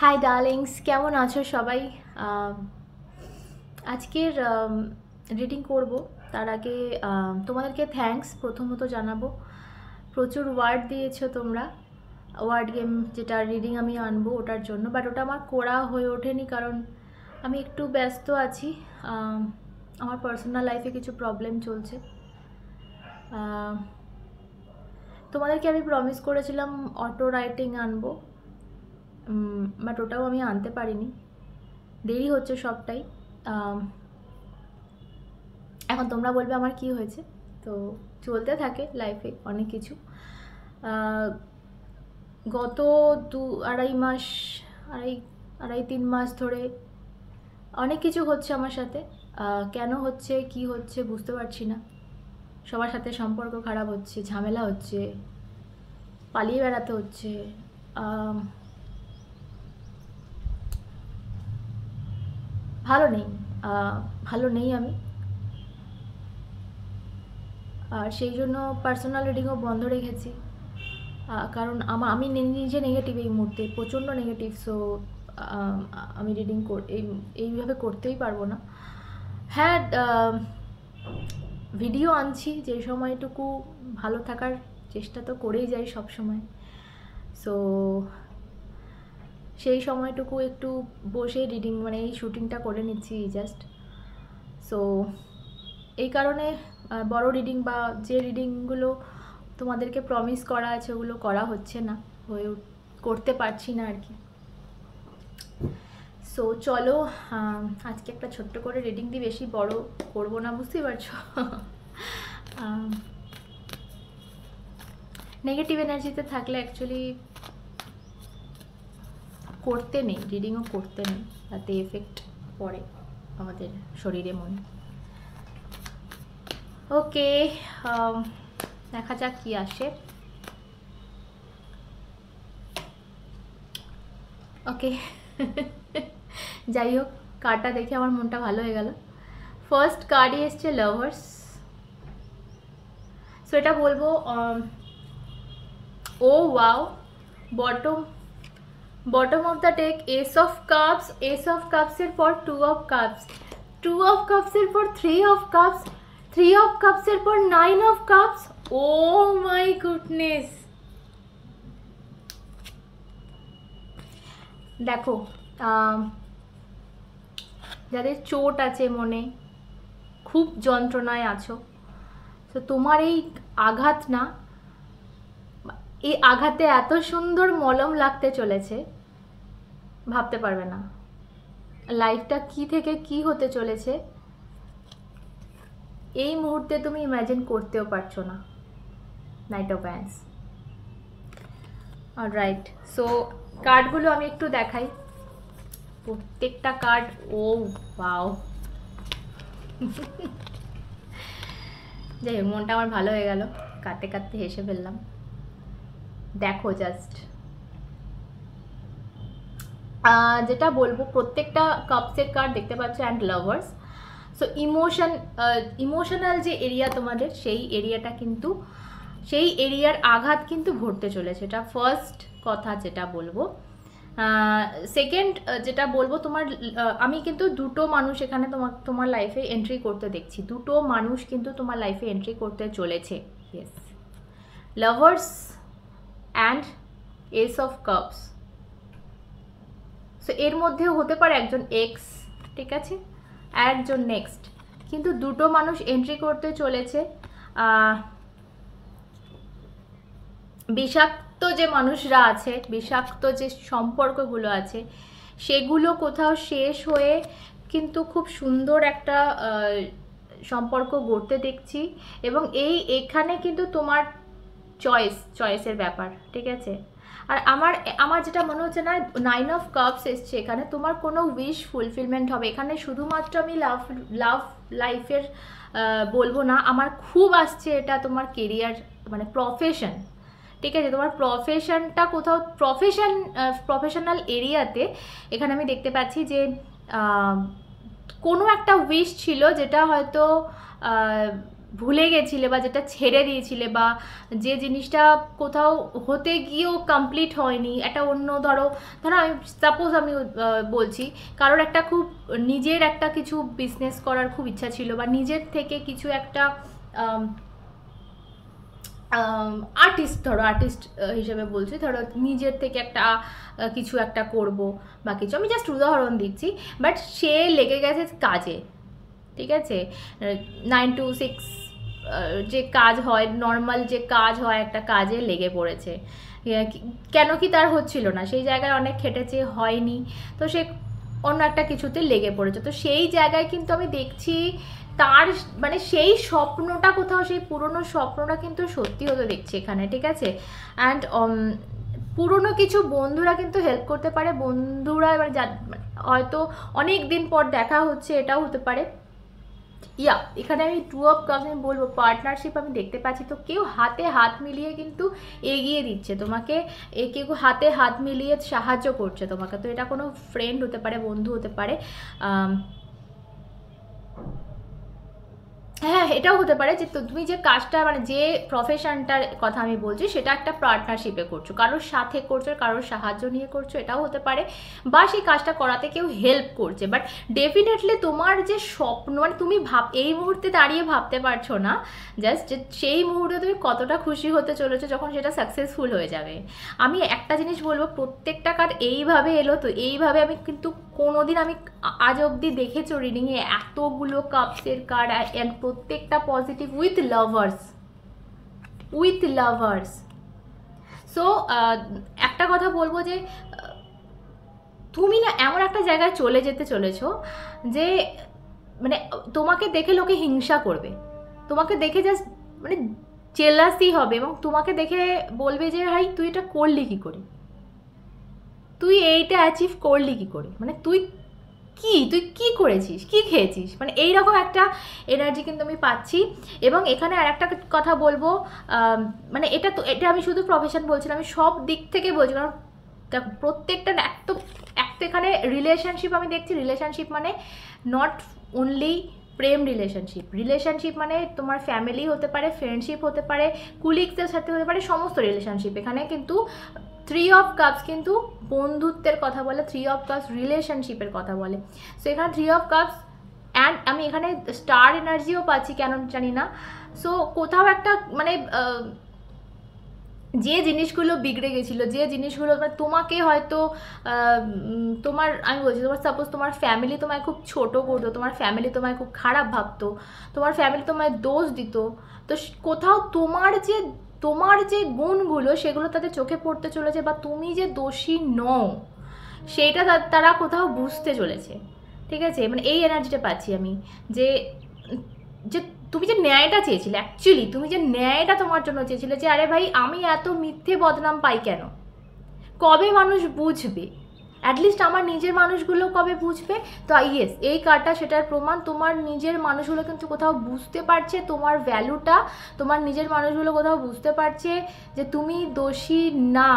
High Darlings, কেমন আছো সবাই? আজকের রিডিং করব। তার আগে তোমাদেরকে থ্যাঙ্কস প্রথমত জানাবো। প্রচুর ওয়ার্ড দিয়েছো তোমরা, ওয়ার্ড গেম যেটা রিডিং আমি আনবো ওটার জন্য, বাট ওটা আমার করা হয়ে ওঠেনি কারণ আমি একটু ব্যস্ত আছি। আমার পার্সোনাল লাইফে কিছু প্রবলেম চলছে। তোমাদেরকে আমি প্রমিস করেছিলাম অটো রাইটিং আনবো, বাট ওটাও আমি আনতে পারিনি, দেরি হচ্ছে সবটাই। এখন তোমরা বলবে আমার কি হয়েছে, তো চলতে থাকে লাইফে অনেক কিছু। গত আড়াই মাস, আড়াই তিন মাস ধরে অনেক কিছু হচ্ছে আমার সাথে। কেন হচ্ছে, কি হচ্ছে বুঝতে পারছি না। সবার সাথে সম্পর্ক খারাপ হচ্ছে, ঝামেলা হচ্ছে, পালিয়ে বেড়াতে হচ্ছে। ভালো নেই আমি, আর সেই জন্য পার্সোনাল রিডিংও বন্ধ রেখেছি। কারণ আমি নিজে নেগেটিভ, এই মুহূর্তে প্রচণ্ড নেগেটিভ। সো আমি রিডিং এইভাবে করতেই পারবো না। হ্যাঁ, ভিডিও আনছি যে সময়টুকু ভালো থাকার চেষ্টা তো করেই যাই সব সময়। সো সেই সময়টুকু একটু বসে রিডিং, মানে এই শুটিংটা করে নিচ্ছি জাস্ট। সো এই কারণে বড় রিডিং বা যে রিডিংগুলো তোমাদেরকে প্রমিস করা আছে ওগুলো করা হচ্ছে না, করতে পারছি না আর কি। সো চলো আজকে একটা ছোট্ট করে রিডিং দিই, বেশি বড় করবো না, বুঝতেই পারছো। নেগেটিভ এনার্জিতে থাকলে অ্যাকচুয়ালি করতে নেই, রিডিংও করতে নেই, তাতে এফেক্ট পড়ে আমাদের শরীরে, মনে। ওকে, দেখা যাক কি আসে। ওকে, যাই হোক, কার্ডটা দেখে আমার মনটা ভালো হয়ে গেল। ফার্স্ট কার্ডই এসছে লাভার্স। সো এটা বলবো, oh wow, bottom of the deck ace of cups, ace of কাপসের পর two of cups, two of কাপসের পর three of cups, three of কাপসের পর nine of cups. Oh my goodness, দেখো যাদের চোট আছে মনে, খুব যন্ত্রণায় আছো, তো তোমার এই আঘাত না, এই আঘাতে এত সুন্দর মলম লাগতে চলেছে, ভাবতে পারবে না লাইফটা কি থেকে কি হতে চলেছে, এই মুহূর্তে তুমি ইমাজিন করতেও পারছো না। Night of wands. Alright, so কার্ডগুলো আমি একটু দেখাই, প্রত্যেকটা কার্ড। ও ওয়াও, যাই হোক, মনটা আমার ভালো হয়ে গেল, কাঁদতে কাঁদতে হেসে ফেললাম। দেখো জাস্ট, যেটা বলবো, প্রত্যেকটা কাপসের কার্ড দেখতে পাচ্ছ, অ্যান্ড লাভার্স। সো ইমোশনাল যে এরিয়া তোমাদের, সেই এরিয়াটা কিন্তু, সেই এরিয়ার আঘাত কিন্তু ভরতে চলেছে, এটা ফার্স্ট কথা যেটা বলবো। সেকেন্ড যেটা বলবো, আমি কিন্তু দুটো মানুষ এখানে তোমার লাইফে এন্ট্রি করতে দেখছি, দুটো মানুষ কিন্তু তোমার লাইফে এন্ট্রি করতে চলেছে। Yes, lovers and S of cups. So এর মধ্যেও হতে পারে একজন এক্স, ঠিক আছে, আর একজন নেক্সট, কিন্তু দুটো মানুষ এন্ট্রি করতে চলেছে। বিষাক্ত যে মানুষরা আছে, বিষাক্ত যে সম্পর্কগুলো আছে, সেগুলো কোথাও শেষ হয়ে কিন্তু খুব সুন্দর একটা সম্পর্ক গড়তে দেখছি। এবং এখানে কিন্তু তোমার চয়েসের ব্যাপার, ঠিক আছে। আর আমার যেটা মনে হচ্ছে না, নাইন অফ কাপস এসছে এখানে, তোমার কোনো উইশ ফুলফিলমেন্ট হবে এখানে। শুধুমাত্র আমি লাভ লাইফের বলবো না, আমার খুব আসছে এটা তোমার কেরিয়ার, মানে প্রফেশন, ঠিক আছে। তোমার প্রফেশনটা কোথাও, প্রফেশনাল এরিয়াতে এখানে আমি দেখতে পাচ্ছি যে কোনো একটা উইশ ছিল যেটা হয়তো ভুলে গেছিলে বা যেটা ছেড়ে দিয়েছিলে বা যে জিনিসটা কোথাও হতে গিয়েও কমপ্লিট হয়নি, একটা অন্য ধরো আমি সাপোজ আমি বলছি কারোর একটা খুব নিজের একটা কিছু বিজনেস করার খুব ইচ্ছা ছিল বা নিজের থেকে কিছু একটা আর্টিস্ট, ধরো আর্টিস্ট হিসেবে বলছি, ধরো নিজের থেকে একটা কিছু একটা করব বা কিছু, আমি জাস্ট উদাহরণ দিচ্ছি, বাট সে লেগে গেছে কাজে, ঠিক আছে, 9 to 6 যে কাজ হয়, নর্মাল যে কাজ হয় একটা কাজে লেগে পড়েছে। কেন কি তার হচ্ছিল না, সেই জায়গায় অনেক খেটেছে, হয়নি, তো সে অন্য একটা কিছুতে লেগে পড়েছে। তো সেই জায়গায় কিন্তু আমি দেখছি তার মানে সেই স্বপ্নটা কোথাও, সেই পুরনো স্বপ্নটা কিন্তু সত্যি হতে দেখছি এখানে, ঠিক আছে। অ্যান্ড পুরনো কিছু বন্ধুরা কিন্তু হেল্প করতে পারে, বন্ধুরা এবার হয়তো অনেক দিন পর দেখা হচ্ছে, এটাও হতে পারে। এখানে আমি 2 of Cups আমি বলবো পার্টনারশিপ আমি দেখতে পাচ্ছি। তো কেউ হাতে হাত মিলিয়ে কিন্তু এগিয়ে দিচ্ছে তোমাকে, কেউ হাতে হাত মিলিয়ে সাহায্য করছে তোমাকে। তো এটা কোনো ফ্রেন্ড হতে পারে, বন্ধু হতে পারে, হ্যাঁ এটাও হতে পারে যে তুমি যে কাজটা মানে যে প্রফেশনটার কথা আমি বলছি সেটা একটা পার্টনারশিপে করছো, কারোর সাথে করছো, কারোর সাহায্য নিয়ে করছো, এটাও হতে পারে, বা সেই কাজটা করাতে কেউ হেল্প করছে। বাট ডেফিনেটলি তোমার যে স্বপ্ন মানে তুমি এই মুহূর্তে দাঁড়িয়ে ভাবতে পারছো না জাস্ট যে সেই মুহূর্তে তুমি কতটা খুশি হতে চলেছো যখন সেটা সাকসেসফুল হয়ে যাবে। আমি একটা জিনিস বলবো, প্রত্যেকটা কার্ড এইভাবে এলো, তো এইভাবে আমি কিন্তু কোনোদিন আমি আজ অবধি দেখেছো রিডিংয়ে এতগুলো কাপসের কার্ড, অ্যান্ড প্রত্যেকটা পজিটিভ উইথ লাভার্স। সো একটা কথা বলবো যে তুমি না এমন একটা জায়গায় চলে যেতে চলেছো যে মানে তোমাকে দেখে লোকে হিংসা করবে, তোমাকে দেখে জাস্ট মানে জেলাসি হবে, এবং তোমাকে দেখে বলবে যে ভাই তুই এটা করলি কী করে, তুই এইটা অ্যাচিভ করলি কী করে, মানে তুই কি করেছিস, কি খেয়েছিস, মানে এইরকম একটা এনার্জি কিন্তু আমি পাচ্ছি। এবং এখানে আর একটা কথা বলবো, মানে এটা আমি শুধু প্রফেশন বলছি না, আমি সব দিক থেকে বলছি, কারণ দেখো প্রত্যেকটা একটা এখানে রিলেশনশিপ আমি দেখছি। রিলেশনশিপ মানে নট অনলি প্রেম রিলেশনশিপ মানে তোমার ফ্যামিলি হতে পারে, ফ্রেন্ডশিপ হতে পারে, কুলিগসদের সাথে হতে পারে, সমস্ত রিলেশনশিপ। এখানে কিন্তু 3 of Cups কিন্তু বন্ধুত্বের কথা বলে, 3 of Cups রিলেশনশিপের কথা বলে। সো এখানে 3 of Cups অ্যান্ড আমি এখানে স্টার এনার্জিও পাচ্ছি, কেন জানি না। সো কোথাও একটা মানে যে জিনিসগুলো বিগড়ে গেছিলো, যে জিনিসগুলো মানে তোমাকে হয়তো তোমার আমি বলছি তোমার সাপোজ তোমার ফ্যামিলি তোমায় খুব ছোট করতো, তোমার ফ্যামিলি তোমায় খুব খারাপ ভাবতো, তোমার ফ্যামিলি তোমায় দোষ দিত, তো কোথাও তোমার যে গুণগুলো সেগুলো তাদের চোখে পড়তে চলেছে, বা তুমি যে দোষী নও সেইটা তারা কোথাও বুঝতে চলেছে, ঠিক আছে। মানে এই এনার্জিটা পাচ্ছি আমি যে যে তুমি যে ন্যায়টা চেয়েছিলে, অ্যাকচুয়ালি তুমি যে ন্যায়টা তোমার জন্য চেয়েছিলে, যে আরে ভাই আমি এত মিথ্যে বদনাম পাই কেন, কবে মানুষ বুঝবে, অ্যাটলিস্ট আমার নিজের মানুষগুলো কবে বুঝবে। তো ইয়েস এই কার্ডটা সেটার প্রমাণ, তোমার নিজের মানুষগুলো কিন্তু কোথাও বুঝতে পারছে তোমার ভ্যালুটা, তোমার নিজের মানুষগুলো কোথাও বুঝতে পারছে যে তুমি দোষী না,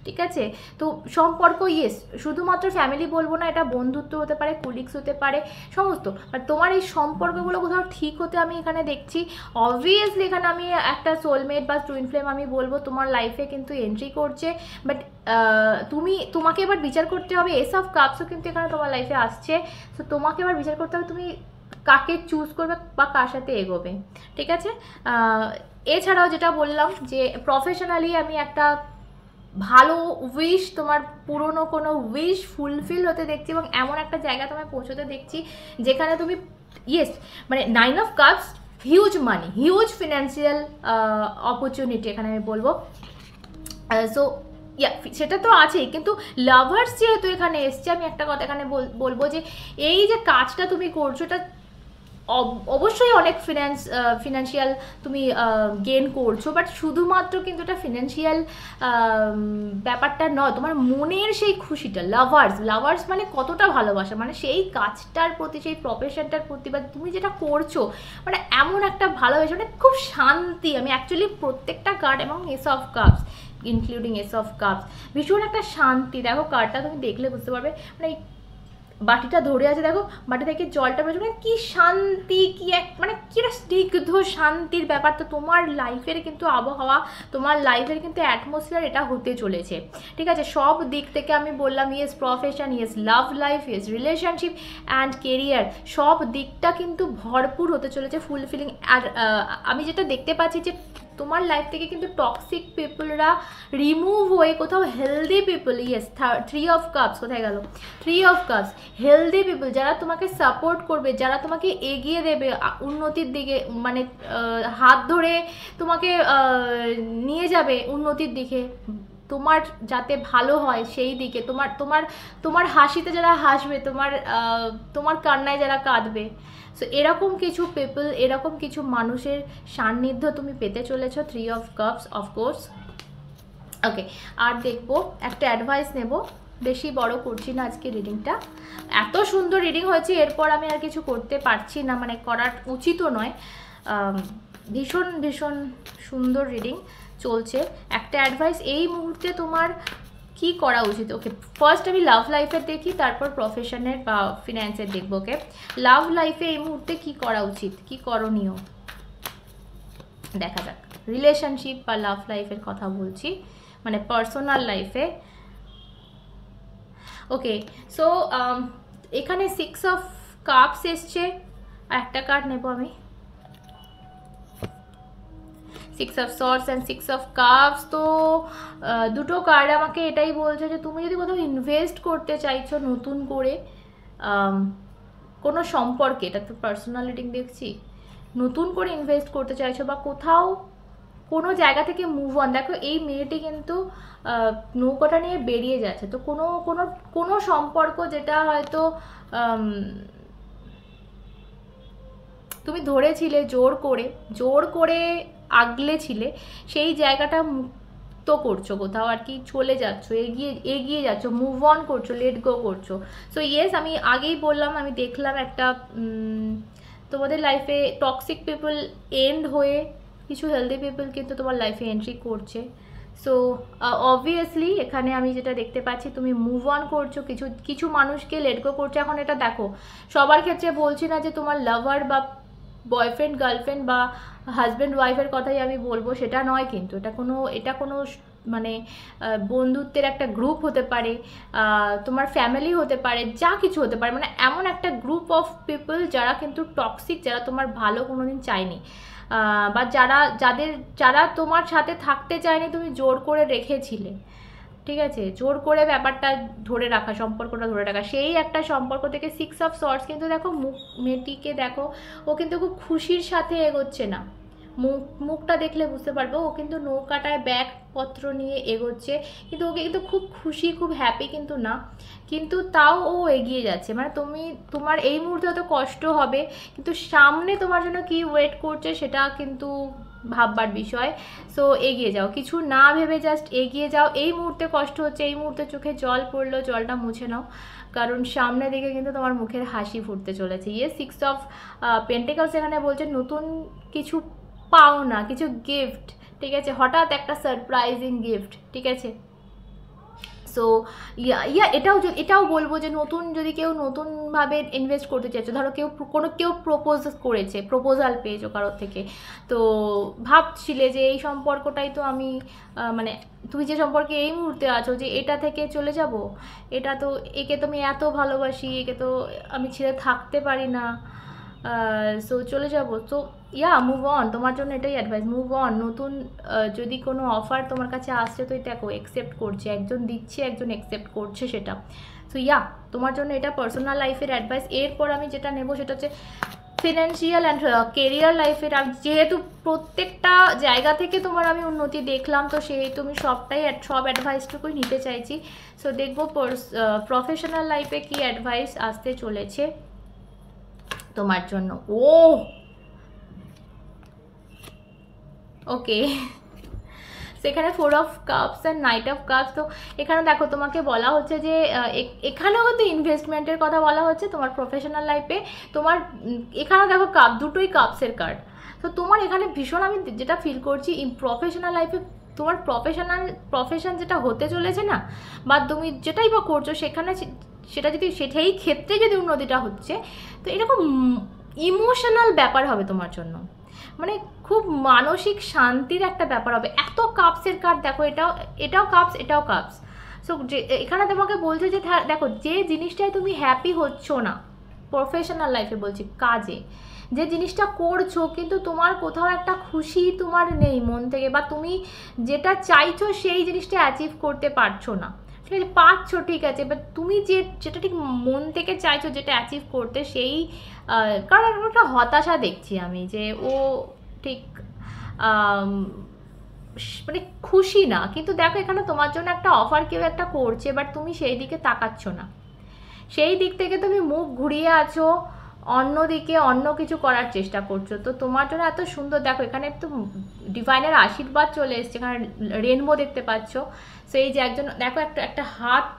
ঠিক আছে। তো সম্পর্ক ইয়েস শুধুমাত্র ফ্যামিলি বলবো না, এটা বন্ধুত্ব হতে পারে, কুলিগস হতে পারে, সমস্ত। বাট তোমার এই সম্পর্কগুলো কোথাও ঠিক হতে আমি এখানে দেখছি। অবভিয়াসলি এখানে আমি একটা সোলমেট বা টুইন ফ্লেম আমি বলবো তোমার লাইফে কিন্তু এন্ট্রি করছে, বাট তোমাকে এবার বিচার করতে হবে। এস অফ কাপসও কিন্তু এখানে তোমার লাইফে আসছে, তো তোমাকে এবার বিচার করতে হবে তুমি কাকে চুজ করবে বা কার সাথে এগোবে, ঠিক আছে। এছাড়াও যেটা বললাম যে প্রফেশনালি আমি একটা ভালো উইশ, তোমার পুরনো কোনো উইশ ফুলফিল হতে দেখছি, এবং এমন একটা জায়গা তোমায় পৌঁছতে দেখছি যেখানে তুমি ইয়েস মানে 9 of Cups huge money, huge financial opportunity এখানে আমি বলবো। সো সেটা তো আছেই, কিন্তু লাভার্স যেহেতু এখানে এসছে, আমি একটা কথা এখানে বলবো যে এই যে কাজটা তুমি করছো এটা অবশ্যই অনেক ফিনান্সিয়াল তুমি গেন করছো, বাট শুধুমাত্র কিন্তু এটা ফিনান্সিয়াল ব্যাপারটা নয়, তোমার মনের সেই খুশিটা, লাভার্স মানে কতটা ভালোবাসা, মানে সেই কাজটার প্রতি, সেই প্রফেশনটার প্রতি, বা তুমি যেটা করছো মানে এমন একটা ভালোবাসা, মানে খুব শান্তি। আমি অ্যাকচুয়ালি প্রত্যেকটা কার্ড এবং S of cups including S of cups ভীষণ একটা শান্তি। দেখো কার্ডটা তুমি দেখলে বুঝতে পারবে, মানে বাটিটা ধরে আছে, দেখো বাটি থেকে জলটা বেরোচ্ছে, মানে কি শান্তি, কি এক মানে কি একটা স্নিগ্ধ শান্তির ব্যাপার। তো তোমার লাইফের কিন্তু আবহাওয়া, তোমার লাইফের কিন্তু অ্যাটমসফিয়ার এটা হতে চলেছে, ঠিক আছে। সব দিক থেকে আমি বললাম, yes profession, yes love life, yes relationship and career, সব দিকটা কিন্তু ভরপুর হতে চলেছে, ফুলফিলিং। আর আমি যেটা দেখতে পাচ্ছি যে তোমার লাইফ থেকে কিন্তু টক্সিক পিপলরা রিমুভ হয়ে কোথাও healthy people, yes 3 of cups, কোথায় গেল 3 অফ কাপস, হেলদি পিপল যারা তোমাকে সাপোর্ট করবে, যারা তোমাকে এগিয়ে দেবে উন্নতির দিকে, মানে হাত ধরে তোমাকে নিয়ে যাবে উন্নতির দিকে, তোমার যাতে ভালো হয় সেই দিকে, তোমার তোমার তোমার হাসিতে যারা হাসবে, তোমার তোমার কান্নায় যারা কাঁদবে। সো এরকম কিছু পিপল, এরকম কিছু মানুষের সান্নিধ্য তুমি পেতে চলেছো 3 অফ কাপস অফকোর্স। ওকে, আর দেখবো একটা অ্যাডভাইস নেব, বেশি বড় করছি না আজকে রিডিংটা, এত সুন্দর রিডিং হয়েছে, এরপর আমি আর কিছু করতে পারছি না, মানে করার উচিতও নয়। ভীষণ ভীষণ সুন্দর রিডিং চলছে। একটা অ্যাডভাইস এই মুহূর্তে তোমার কি করা উচিত। ওকে, ফার্স্ট আমি লাভ লাইফের দেখি, তারপর প্রফেশনের বা ফিন্যান্সের দেখবো। ওকে, লাভ লাইফে এই মুহূর্তে কি করা উচিত, কি করণীয় দেখা যাক। রিলেশনশিপ বা লাভ লাইফের কথা বলছি, মানে পার্সোনাল লাইফে। ওকে, সো এখানে 6 অফ কাপস এসছে, একটা কার্ড নেব আমি, 6 of sorts and 6 of cups. তো দুটো কার্ড আমাকে এটাই বলছে যে তুমি যদি কোথাও ইনভেস্ট করতে চাইছো নতুন করে কোনো সম্পর্কে, এটা তো পার্সোনাল রিডিং দেখছি, নতুন করে ইনভেস্ট করতে চাইছো বা কোথাও কোনো জায়গা থেকে মুভ অন। দেখো এই মেয়েটি কিন্তু নৌকাটা নিয়ে বেরিয়ে যাচ্ছে, তো কোনো কোনো কোনো সম্পর্ক যেটা হয়তো তুমি ধরেছিলে জোর করে আগলে ছিলে, সেই জায়গাটা মুক্ত করছো কোথাও আর কি, চলে যাচ্ছ, এগিয়ে যাচ্ছ, মুভ অন করছো, লেট গো করছো। সো ইয়েস, আমি আগেই বললাম, আমি দেখলাম একটা তোমাদের লাইফে টক্সিক পিপল এন্ড হয়ে কিছু হেলদি পিপল কিন্তু তোমার লাইফে এন্ট্রি করছে। সো অবভিয়াসলি এখানে আমি যেটা দেখতে পাচ্ছি, তুমি মুভ অন করছো, কিছু মানুষকে লেট গো করছো। এখন এটা দেখো, সবার ক্ষেত্রে বলছি না যে তোমার লাভার বা বয়ফ্রেন্ড গার্লফ্রেন্ড বা হাজব্যান্ড ওয়াইফের কথাই আমি বলবো, সেটা নয় কিন্তু, এটা কোনো মানে বন্ধুত্বের একটা গ্রুপ হতে পারে, তোমার ফ্যামিলি হতে পারে, যা কিছু হতে পারে, মানে এমন একটা গ্রুপ অফ পিপল যারা কিন্তু টক্সিক, যারা তোমার ভালো কোনোদিন চায়নি, বা যারা তোমার সাথে থাকতে চায়নি, তুমি জোর করে রেখেছিলে, ঠিক আছে, জোর করে ব্যাপারটা ধরে রাখা, সম্পর্কটা ধরে রাখা, সেই একটা সম্পর্ক থেকে 6 অফ সর্টস। কিন্তু দেখো মেয়েটিকে দেখো, ও কিন্তু খুব খুশির সাথে এগোচ্ছে না, মুখটা দেখলে বুঝতে পারবো, ও কিন্তু নৌকাটায় ব্যাগপত্র নিয়ে এগোচ্ছে, কিন্তু ওকে কিন্তু খুব খুশি, খুব হ্যাপি কিন্তু না, কিন্তু তাও ও এগিয়ে যাচ্ছে। মানে তোমার এই মুহূর্তে হয়তো কষ্ট হবে, কিন্তু সামনে তোমার জন্য কি ওয়েট করছে সেটা কিন্তু ভাববার বিষয়। সো এগিয়ে যাও, কিছু না ভেবে জাস্ট এগিয়ে যাও। এই মুহূর্তে কষ্ট হচ্ছে, এই মুহূর্তে চোখে জল পড়লো, জলটা মুছে নাও, কারণ সামনের দিকে কিন্তু তোমার মুখের হাসি ফুটতে চলেছে। 6 অফ পেন্টিকলস এখানে বলছে নতুন কিছু পাও না, কিছু গিফট, ঠিক আছে, হঠাৎ একটা সারপ্রাইজিং গিফট, ঠিক আছে। সো এটাও বলবো যে যদি কেউ নতুনভাবে ইনভেস্ট করতে চাইছো, ধরো কেউ প্রপোজাল পেয়েছো কারোর থেকে, তো ভাবছিলে যে এই সম্পর্কটাই তো আমি মানে তুমি যে সম্পর্কে এই মুহূর্তে আছো, যে এটা থেকে চলে যাব, একে তো আমি এত ভালোবাসি, একে তো আমি ছেড়ে থাকতে পারি না, সো চলে যাব। তো মুভ অন, তোমার জন্য এটাই অ্যাডভাইস, মুভ অন। নতুন যদি কোনো অফার তোমার কাছে আসছে, তো দেখো একসেপ্ট করছে, একজন দিচ্ছে, একজন একসেপ্ট করছে সেটা। সো তোমার জন্য এটা পার্সোনাল লাইফের অ্যাডভাইস। এরপর আমি যেটা নেব সেটা হচ্ছে ফিনান্সিয়াল অ্যান্ড কেরিয়ার লাইফের। আর যেহেতু প্রত্যেকটা জায়গা থেকে তোমার আমি উন্নতি দেখলাম, তো সেহেতু আমি সব অ্যাডভাইসটুকুই নিতে চাইছি। সো দেখবো প্রফেশনাল লাইফে কি অ্যাডভাইস আসতে চলেছে তোমার জন্য। ওকে, সেখানে 4 of cups and night of cups. তো এখানে দেখো তোমাকে বলা হচ্ছে যে এখানেও কিন্তু ইনভেস্টমেন্টের কথা বলা হচ্ছে তোমার প্রফেশনাল লাইফে। তোমার এখানেও দেখো দুটোই কাপসের কার্ড। তো তোমার এখানে ভীষণ আমি যেটা ফিল করছি, প্রফেশনাল লাইফে তোমার প্রফেশন যেটা হতে চলেছে না, বা তুমি যেটাই বা করছো, সেখানে সেটাই ক্ষেত্রে যদি উন্নতিটা হচ্ছে, তো এরকম ইমোশনাল ব্যাপার হবে তোমার জন্য, মানে খুব মানসিক শান্তির একটা ব্যাপার হবে। এত কাপসের কার্ড দেখো, এটাও কাপস, এটাও কাপস। সো যে এখানে তোমাকে বলছে যে দেখো, যে জিনিসটায় তুমি হ্যাপি হচ্ছ না, প্রফেশনাল লাইফে বলছি, কাজে যে জিনিসটা করছো কিন্তু তোমার কোথাও একটা খুশি তোমার নেই মন থেকে, বা তুমি যেটা চাইছো সেই জিনিসটা অ্যাচিভ করতে পারছো না, ঠিক আছে, পারছো ঠিক আছে, বাট তুমি যেটা ঠিক মন থেকে চাইছো যেটা অ্যাচিভ করতে, সেই কারণ একটা হতাশা দেখছি আমি যে ও ঠিক মানে খুশি না। কিন্তু দেখো এখানে তোমার জন্য একটা অফার কেউ একটা করছে, বাট তুমি সেই দিকে তাকাচ্ছ না, সেই দিক থেকে তুমি মুখ ঘুরিয়ে আছো, অন্যদিকে অন্য কিছু করার চেষ্টা করছো। তো তোমার জন্য এত সুন্দর, দেখো এখানে তো ডিভাইনের আশীর্বাদ চলে এসছে, এখানে রেনবো দেখতে পাচ্ছ। সো এই যে একজন দেখো একটা হাত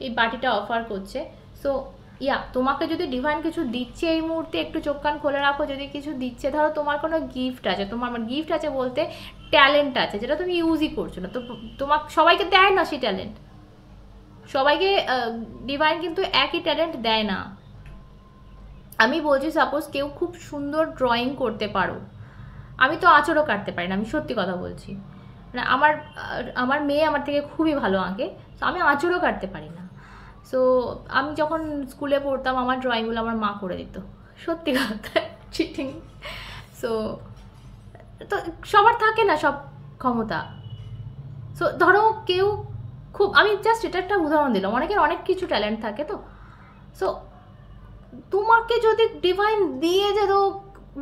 এই বাটিটা অফার করছে। সো তোমাকে যদি ডিভাইন কিছু দিচ্ছে এই মুহূর্তে, একটু চোখ কান খোলে রাখো, যদি কিছু দিচ্ছে, ধরো তোমার কোনো গিফট আছে, তোমার গিফট আছে বলতে ট্যালেন্ট আছে যেটা তুমি ইউজই করছো না, তো তোমাকে সবাইকে দেয় না সেই ট্যালেন্ট, সবাইকে ডিভাইন কিন্তু একই ট্যালেন্ট দেয় না। আমি বলছি সাপোজ কেউ খুব সুন্দর ড্রয়িং করতে পারো, আমি তো আঁচড়ও কাটতে পারি না, আমি সত্যি কথা বলছি, মানে আমার মেয়ে আমার থেকে খুবই ভালো আঁকে, তো আমি আঁচড়ও কাটতে পারি না। সো আমি যখন স্কুলে পড়তাম আমার ড্রয়িংগুলো আমার মা করে দিত, সত্যি কথা, চিটিং। সো তো সবার থাকে না সব ক্ষমতা। সো ধরো কেউ খুব, আমি জাস্ট এটা একটা উদাহরণ দিলাম, অনেকের অনেক কিছু ট্যালেন্ট থাকে, তো সো তোমাকে যদি ডিভাইন দিয়ে যে, তো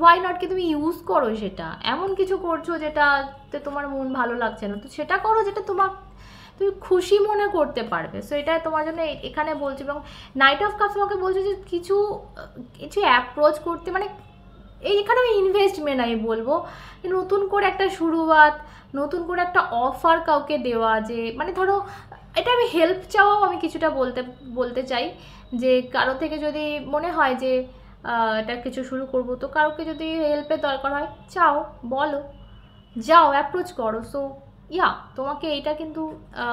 ওয়াই নট কি তুমি ইউজ করো সেটা, এমন কিছু করছো যেটাতে তোমার মন ভালো লাগছে না, তো সেটা করো যেটা তুমি খুশি মনে করতে পারবে। সো এটা তোমার জন্য এখানে বলছি। এবং নাইট অফ কাপস আমাকে বলছে যে কিছু অ্যাপ্রোচ করতে, মানে এইখানে ইনভেস্টমেন্ট আমি বলবো, নতুন করে একটা শুরুয়াত, নতুন করে একটা অফার কাউকে দেওয়া, যে মানে ধরো এটা আমি হেল্প চাওয়াও আমি কিছুটা বলতে চাই, যে কারো থেকে যদি মনে হয় যে এটা কিছু শুরু করব, তো কারোকে যদি হেল্পের দরকার হয় চাও, বলো, যাও অ্যাপ্রোচ করো। সো তোমাকে এইটা কিন্তু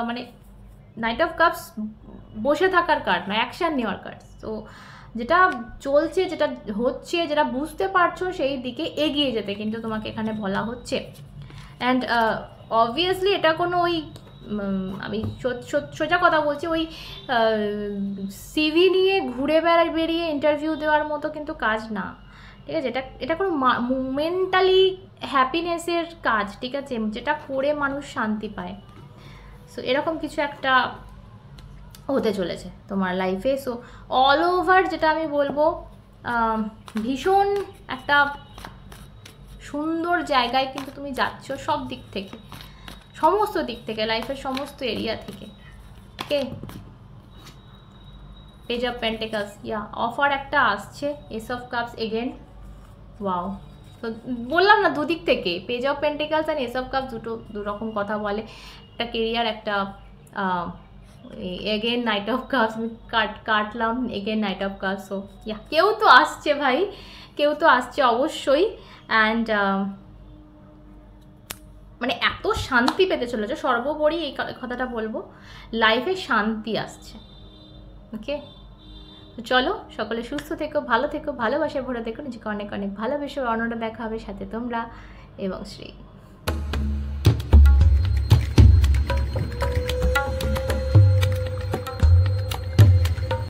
মানে নাইট অফ কাপস বসে থাকার কার্ড নয়, অ্যাকশান নেওয়ার কার্ড। সো যেটা চলছে, যেটা হচ্ছে, যেটা বুঝতে পারছো সেই দিকে এগিয়ে যেতে কিন্তু তোমাকে এখানে বলা হচ্ছে। অ্যান্ড অবভিয়াসলি এটা কোনো ওই আমি সোজা কথা বলছি, ওই সিভি নিয়ে ঘুরে বেরিয়ে ইন্টারভিউ দেওয়ার মতো কিন্তু কাজ না, ঠিক আছে, এটা কোনো মেন্টালি হ্যাপিনেসের কাজ, ঠিক আছে, যেটা করে মানুষ শান্তি পায়। সো এরকম কিছু একটা হতে চলেছে তোমার লাইফে। সো অল ওভার যেটা আমি বলবো, ভীষণ একটা সুন্দর জায়গায় কিন্তু তুমি যাচ্ছ, সব দিক থেকে, সমস্ত দিক থেকে, লাইফের সমস্ত এরিয়া থেকে। ওকে, পেজ অফ পেন্টিকলস, অফার একটা আসছে, S of cups again, wow. তো বললাম না, দুদিক থেকে, page of pentacles and S of cups দু রকম কথা বলে, একটা কেরিয়ার, একটা এগেন নাইট অফ কাপস, আমি কাটলাম again night of cups. So কেউ তো আসছে ভাই, কেউ তো আসছে অবশ্যই। অ্যান্ড মানে এত শান্তি পেতে চলেছে, সর্বোপরি এই কথাটা বলবো, লাইফে শান্তি আসছে। ওকে, তো চলো, সকলে সুস্থ থেকো, ভালো থেকো, ভালোবাসায় ভরে থেকো, নিজেকে অনেক অনেক ভালোবেসো। অন্যটা দেখা হবে সাথে তোমরা এবং শ্রী।